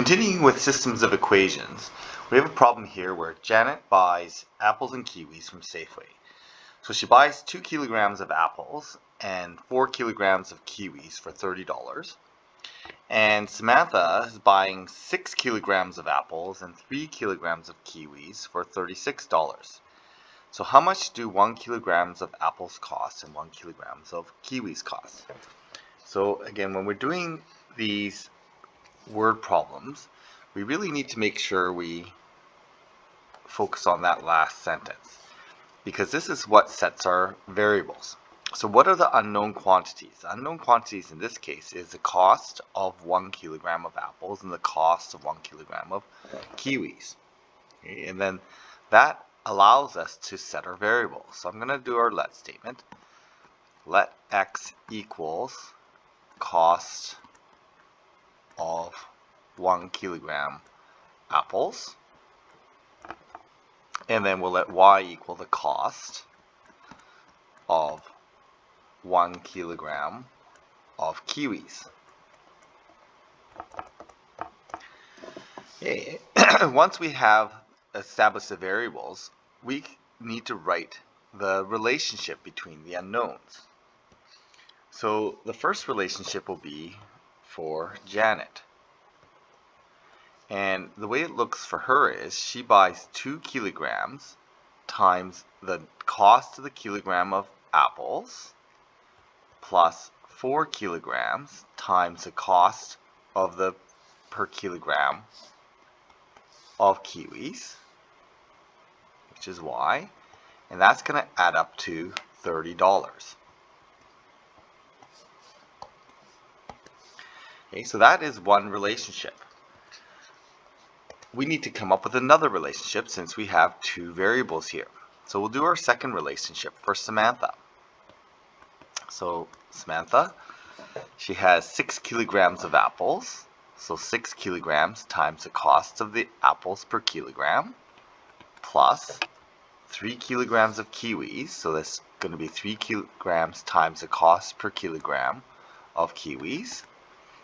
Continuing with systems of equations, we have a problem here where Janet buys apples and kiwis from Safeway. So she buys 2 kilograms of apples and 4 kilograms of kiwis for $30. And Samantha is buying 6 kilograms of apples and 3 kilograms of kiwis for $36. So how much do 1 kilograms of apples cost and 1 kilograms of kiwis cost? So again, when we're doing these word problems, we really need to make sure we focus on that last sentence, because this is what sets our variables. So what are the unknown quantities? The unknown quantities in this case is the cost of 1 kilogram of apples and the cost of 1 kilogram of kiwis. Okay, and then that allows us to set our variables. So I'm going to do our let statement. Let x equals cost of 1 kilogram apples, and then we'll let y equal the cost of 1 kilogram of kiwis. Okay. Once we have established the variables, we need to write the relationship between the unknowns. So the first relationship will be for Janet. And the way it looks for her is she buys 2 kilograms times the cost of the kilogram of apples plus 4 kilograms times the cost of the per kilogram of kiwis, which is y, and that's going to add up to $30. Okay, so that is one relationship. We need to come up with another relationship since we have two variables here. So we'll do our second relationship for Samantha. So Samantha, she has 6 kilograms of apples. So 6 kilograms times the cost of the apples per kilogram plus 3 kilograms of kiwis. So that's going to be 3 kilograms times the cost per kilogram of kiwis.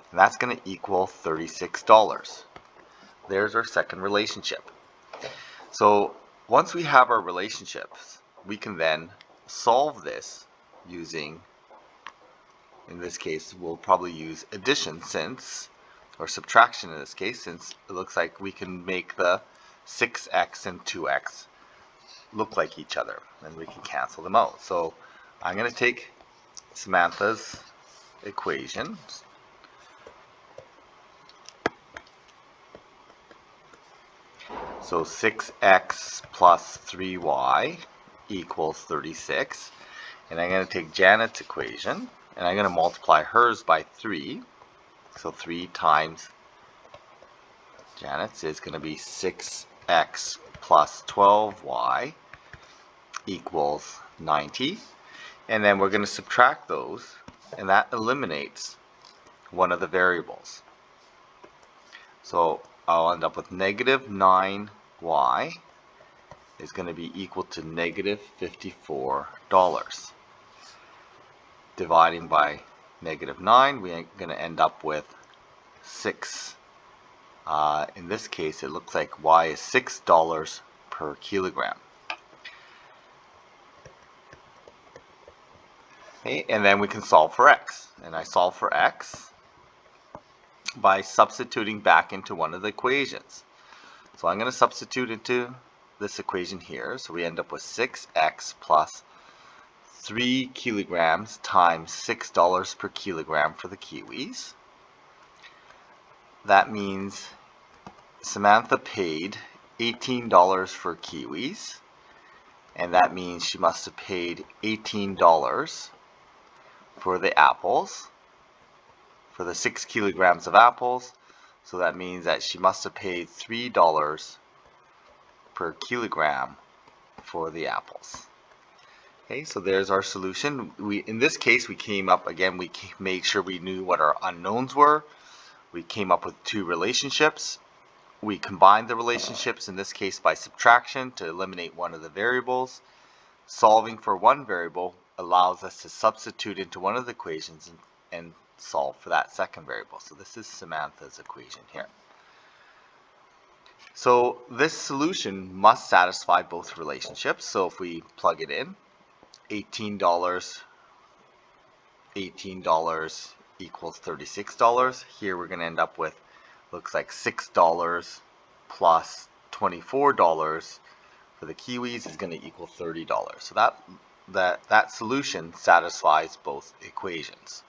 And that's going to equal $36. There's our second relationship. So once we have our relationships, we can then solve this using, in this case, we'll probably use addition or subtraction in this case, since it looks like we can make the 6x and 2x look like each other, and we can cancel them out. So I'm going to take Samantha's equation. So 6x plus 3y equals 36. And I'm going to take Janet's equation, and I'm going to multiply hers by 3. So 3 times Janet's is going to be 6x plus 12y equals 90. And then we're going to subtract those, and that eliminates one of the variables. So I'll end up with negative 9y is going to be equal to negative $54. Dividing by negative 9, we're going to end up with 6. In this case, it looks like y is $6 per kilogram. Okay, and then we can solve for x. And I solve for x by substituting back into one of the equations. So I'm going to substitute into this equation here. So we end up with 6x plus 3 kilograms times $6 per kilogram for the kiwis. That means Samantha paid $18 for kiwis, and that means she must have paid $18 for the apples, for the 6 kilograms of apples. So that means that she must have paid $3 per kilogram for the apples. Okay, so there's our solution. In this case, we came up, again, we made sure we knew what our unknowns were. We came up with two relationships. We combined the relationships, in this case by subtraction, to eliminate one of the variables. Solving for one variable allows us to substitute into one of the equations and solve for that second variable. So this is Samantha's equation here. So this solution must satisfy both relationships. So if we plug it in, $18 equals $36. Here we're going to end up with, looks like $6 plus $24 for the kiwis is going to equal $30. So that solution satisfies both equations.